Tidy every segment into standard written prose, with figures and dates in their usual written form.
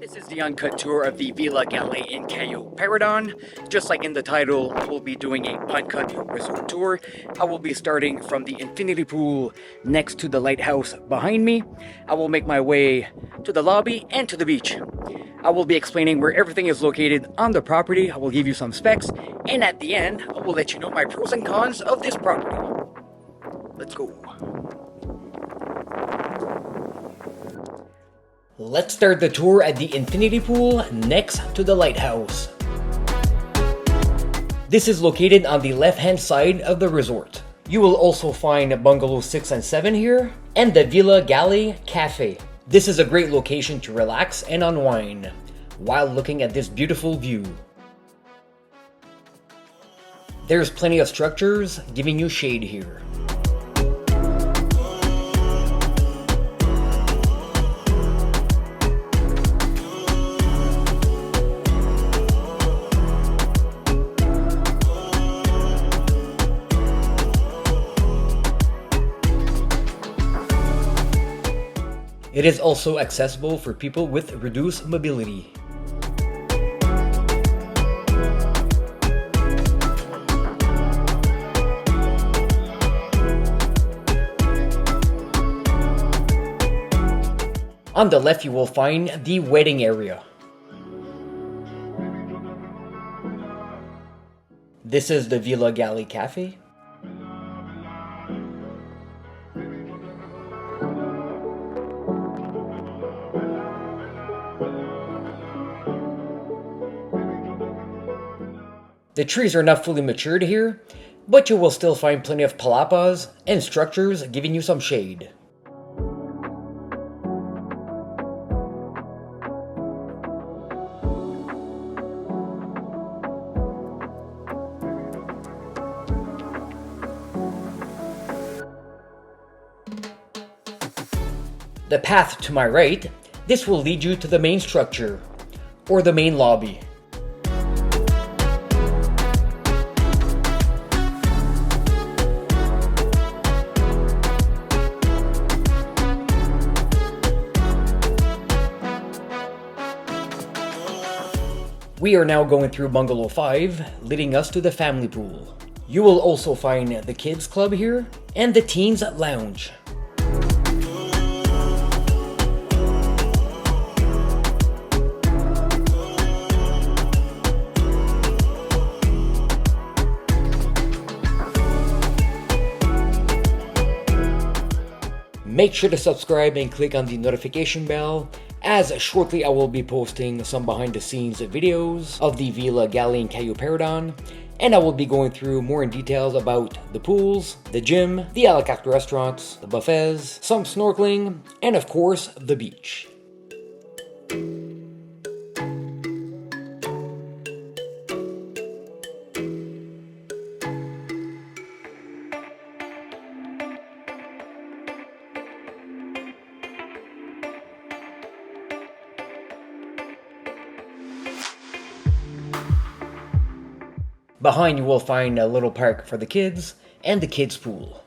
This is the Uncut tour of the Vila Gale Cayo Paredon. Just like in the title, we'll be doing a Uncut resort tour. I will be starting from the infinity pool next to the lighthouse behind me. I will make my way to the lobby and to the beach. I will be explaining where everything is located on the property. I will give you some specs, and at the end, I will let you know my pros and cons of this property. Let's go. Let's start the tour at the infinity pool next to the lighthouse. This is located on the left-hand side of the resort. You will also find bungalow 6 and 7 here, and the Vila Gale Cafe. This is a great location to relax and unwind while looking at this beautiful view. There's plenty of structures giving you shade here. It is also accessible for people with reduced mobility. On the left, you will find the wedding area. This is the Vila Gale Cafe. The trees are not fully matured here, but you will still find plenty of palapas and structures giving you some shade. The path to my right, this will lead you to the main structure, or the main lobby. We are now going through bungalow 5, leading us to the family pool. You will also find the kids club here, and the teens lounge. Make sure to subscribe and click on the notification bell, as shortly I will be posting some behind the scenes videos of the Vila Gale Cayo Paredon, and I will be going through more in details about the pools, the gym, the a la carte restaurants, the buffets, some snorkeling, and of course the beach. Behind you will find a little park for the kids and the kids pool.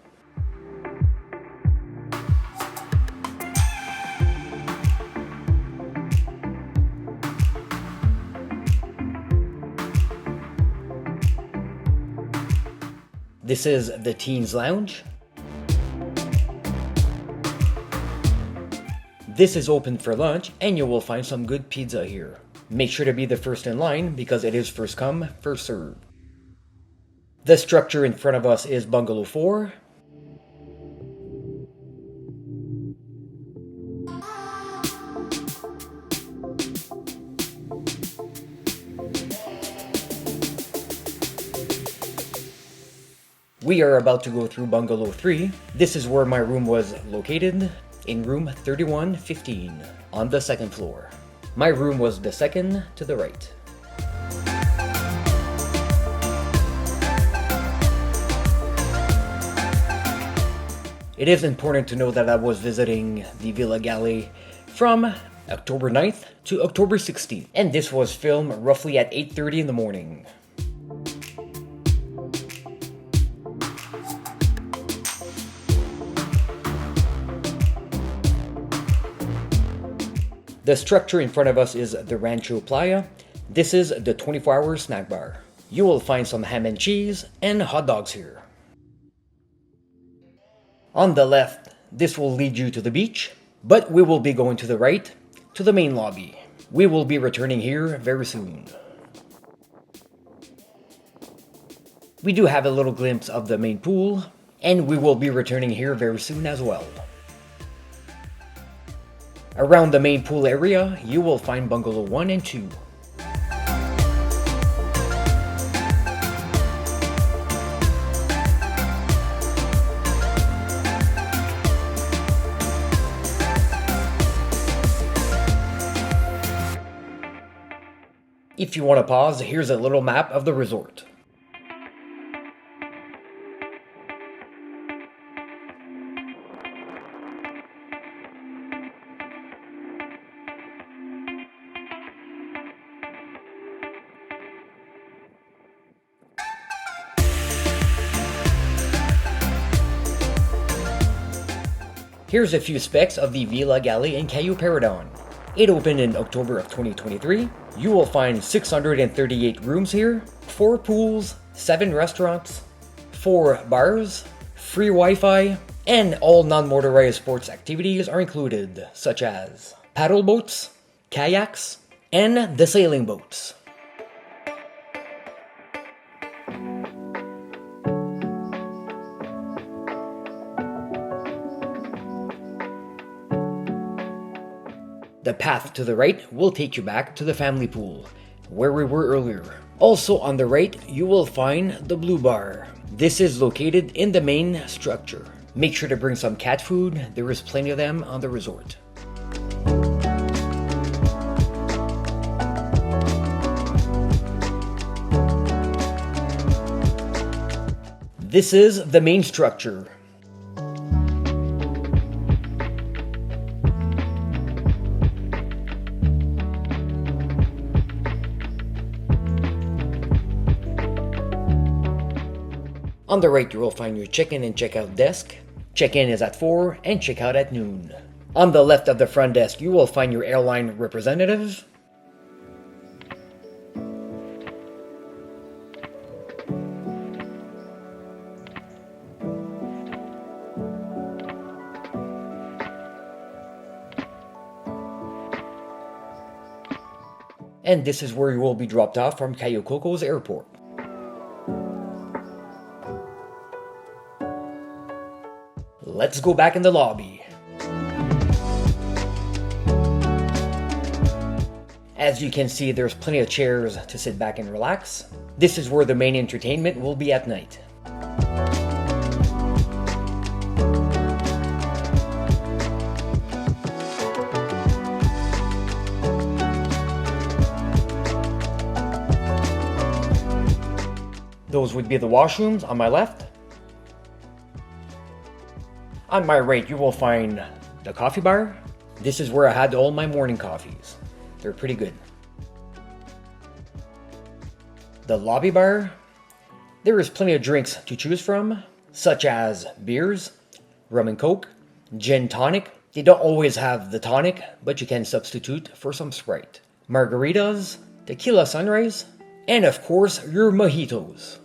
This is the teens lounge. This is open for lunch and you will find some good pizza here. Make sure to be the first in line because it is first come, first served. The structure in front of us is bungalow 4. We are about to go through bungalow 3. This is where my room was located, in room 3115 on the second floor. My room was the second to the right. It is important to know that I was visiting the Vila Gale from October 9th to October 16th, and this was filmed roughly at 8:30 in the morning. The structure in front of us is the Rancho Playa. This is the 24-hour snack bar. You will find some ham and cheese and hot dogs here. On the left, this will lead you to the beach, but we will be going to the right, to the main lobby. We will be returning here very soon. We do have a little glimpse of the main pool, and we will be returning here very soon as well. Around the main pool area, you will find Bungalow 1 and 2. If you want to pause, here's a little map of the resort. Here's a few specs of the Vila Gale Cayo Paredon. It opened in October of 2023. You will find 638 rooms here, 4 pools, 7 restaurants, 4 bars, free Wi-Fi, and all non-motorized sports activities are included, such as paddle boats, kayaks, and the sailing boats. The path to the right will take you back to the family pool, where we were earlier. Also on the right, you will find the Blue Bar. This is located in the main structure. Make sure to bring some cat food, there is plenty of them on the resort. This is the main structure. On the right, you will find your check-in and check-out desk. Check-in is at 4 and check-out at noon. On the left of the front desk, you will find your airline representative. And this is where you will be dropped off from Cayo Coco's airport. Let's go back in the lobby. As you can see, there's plenty of chairs to sit back and relax. This is where the main entertainment will be at night. Those would be the washrooms on my left. On my right, you will find the coffee bar. This is where I had all my morning coffees. They're pretty good. The lobby bar. There is plenty of drinks to choose from, such as beers, rum and coke, gin tonic. They don't always have the tonic, but you can substitute for some Sprite. Margaritas, tequila sunrise, and of course, your mojitos.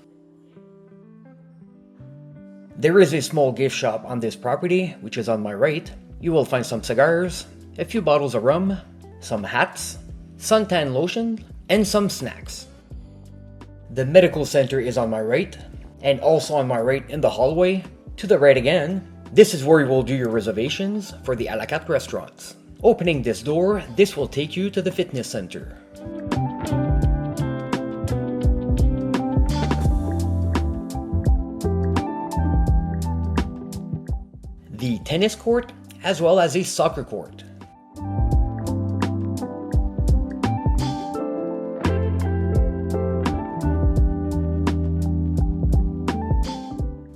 There is a small gift shop on this property, which is on my right. You will find some cigars, a few bottles of rum, some hats, suntan lotion, and some snacks. The medical center is on my right, and also on my right in the hallway, to the right again. This is where you will do your reservations for the a la carte restaurants. Opening this door, this will take you to the fitness center. The tennis court, as well as a soccer court.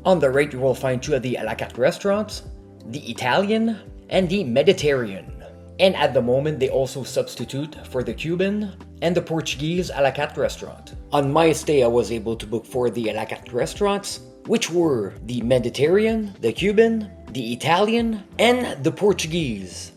On the right, you will find 2 of the a la carte restaurants, the Italian and the Mediterranean. And at the moment, they also substitute for the Cuban and the Portuguese a la carte restaurant. On my stay, I was able to book for the a la carte restaurants, which were the Mediterranean, the Cuban, the Italian, and the Portuguese.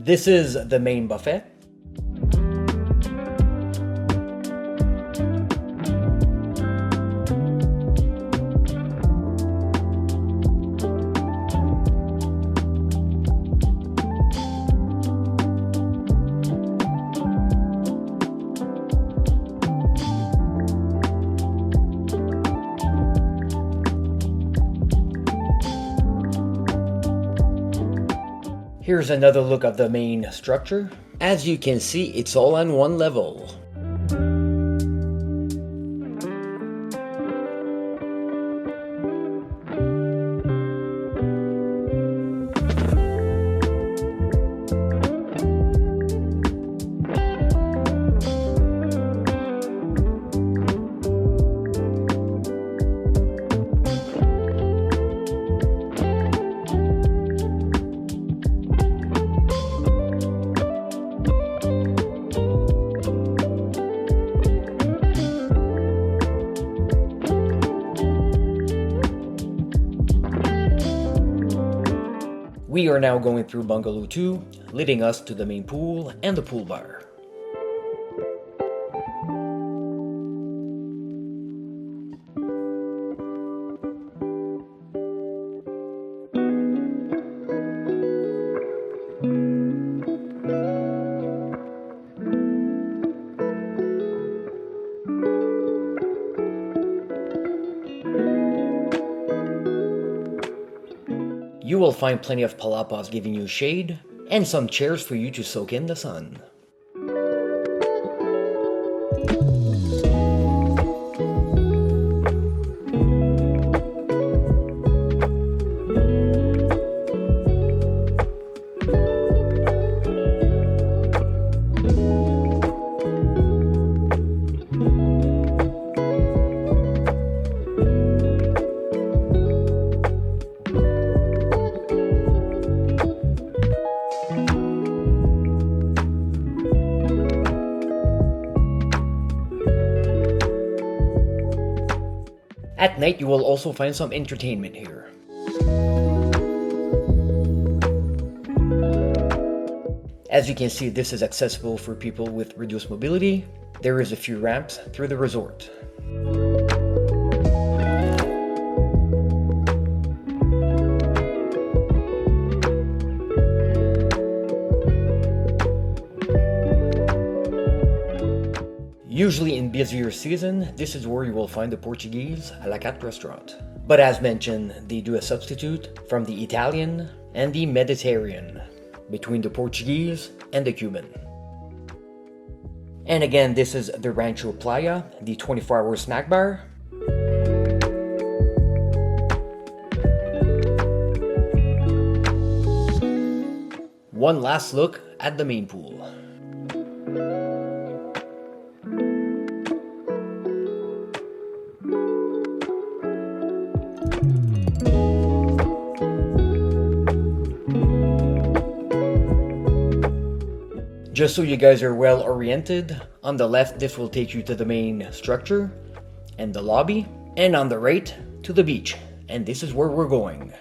This is the main buffet. Here's another look of the main structure. As you can see, it's all on one level. We are now going through Bungalow 2, leading us to the main pool and the pool bar. You will find plenty of palapas giving you shade, and some chairs for you to soak in the sun. At night, you will also find some entertainment here. As you can see, this is accessible for people with reduced mobility. There is a few ramps through the resort. Usually in busier season, this is where you will find the Portuguese a la carte restaurant. But as mentioned, they do a substitute from the Italian and the Mediterranean, between the Portuguese and the Cuban. And again, this is the Rancho Playa, the 24-hour snack bar. One last look at the main pool. Just so you guys are well oriented, on the left this will take you to the main structure and the lobby, and on the right to the beach, and this is where we're going.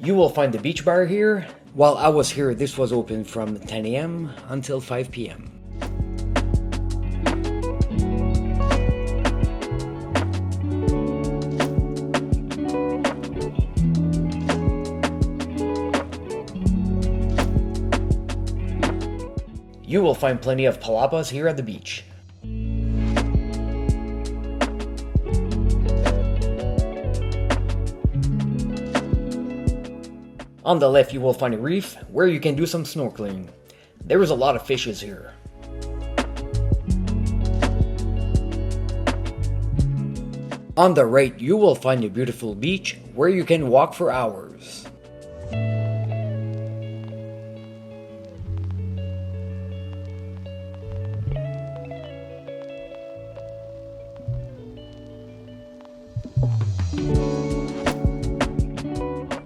You will find the beach bar here. While I was here, this was open from 10 a.m. until 5 p.m. You will find plenty of palapas here at the beach. On the left you will find a reef where you can do some snorkeling. There is a lot of fishes here. On the right you will find a beautiful beach where you can walk for hours.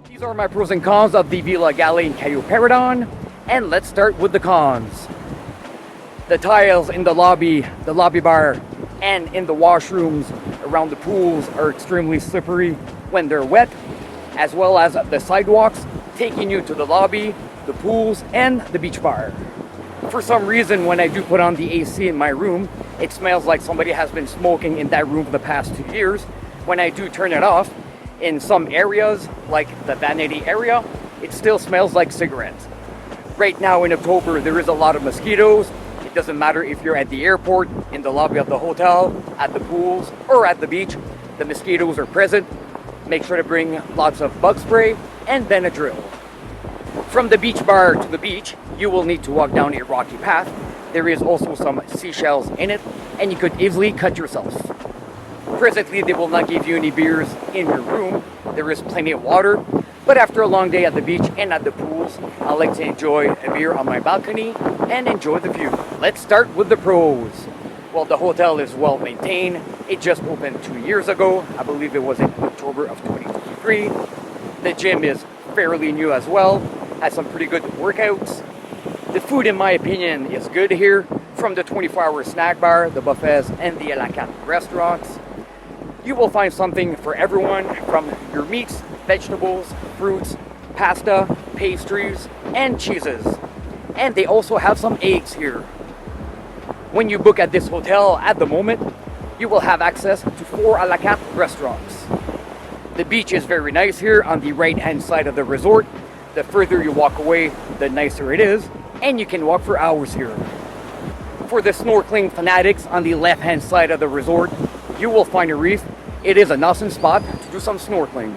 These are my pros and cons of the Vila Gale Cayo Paredon, and let's start with the cons. The tiles in the lobby bar, and in the washrooms around the pools are extremely slippery when they're wet, as well as the sidewalks taking you to the lobby, the pools, and the beach bar. For some reason, when I do put on the AC in my room, it smells like somebody has been smoking in that room for the past 2 years. When I do turn it off, in some areas, like the vanity area, it still smells like cigarettes. Right now in October, there is a lot of mosquitoes. It doesn't matter if you're at the airport, in the lobby of the hotel, at the pools, or at the beach, the mosquitoes are present. Make sure to bring lots of bug spray and Benadryl. From the beach bar to the beach, you will need to walk down a rocky path. There is also some seashells in it, and you could easily cut yourself. Presently, they will not give you any beers in your room. There is plenty of water, but after a long day at the beach and at the pools, I like to enjoy a beer on my balcony and enjoy the view. Let's start with the pros. Well, the hotel is well maintained. It just opened 2 years ago. I believe it was in October of 2023. The gym is fairly new as well. Has some pretty good workouts. The food, in my opinion, is good here. From the 24-hour snack bar, the buffets, and the a la carte restaurants. You will find something for everyone, from your meats, vegetables, fruits, pasta, pastries, and cheeses. And they also have some eggs here. When you book at this hotel at the moment, you will have access to 4 a la carte restaurants. The beach is very nice here on the right-hand side of the resort. The further you walk away, the nicer it is, and you can walk for hours here. For the snorkeling fanatics, on the left-hand side of the resort, you will find a reef. It is an awesome spot to do some snorkeling.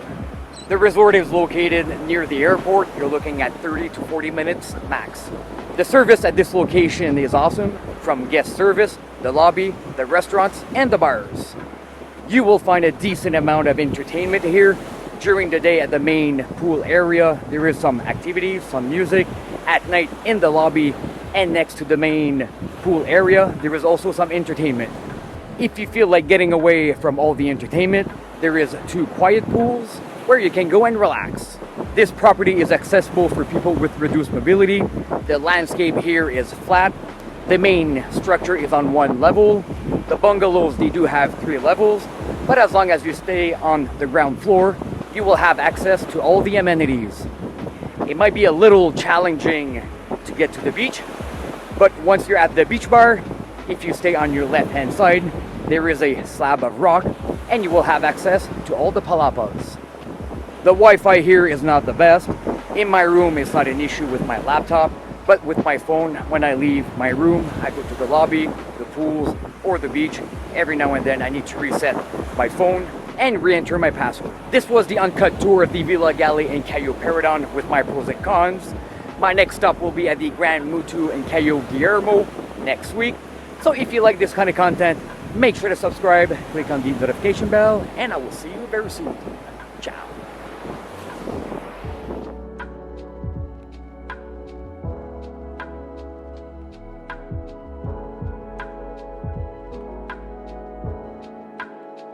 The resort is located near the airport. You're looking at 30 to 40 minutes max. The service at this location is awesome, from guest service, the lobby, the restaurants, and the bars. You will find a decent amount of entertainment here. During the day at the main pool area, there is some activities, some music. At night in the lobby and next to the main pool area, there is also some entertainment. If you feel like getting away from all the entertainment, there is 2 quiet pools where you can go and relax. This property is accessible for people with reduced mobility. The landscape here is flat. The main structure is on 1 level. The bungalows, they do have 3 levels, but as long as you stay on the ground floor, you will have access to all the amenities. It might be a little challenging to get to the beach, but once you're at the beach bar, if you stay on your left-hand side, there is a slab of rock, and you will have access to all the palapas. The Wi-Fi here is not the best. In my room, it's not an issue with my laptop, but with my phone, when I leave my room, I go to the lobby, the pools, or the beach. Every now and then, I need to reset my phone and re-enter my password. This was the uncut tour of the Vila Gale Cayo Paredon with my pros and cons. My next stop will be at the Grand Muthu and Cayo Guillermo next week. So if you like this kind of content, make sure to subscribe, click on the notification bell, and I will see you very soon. Ciao.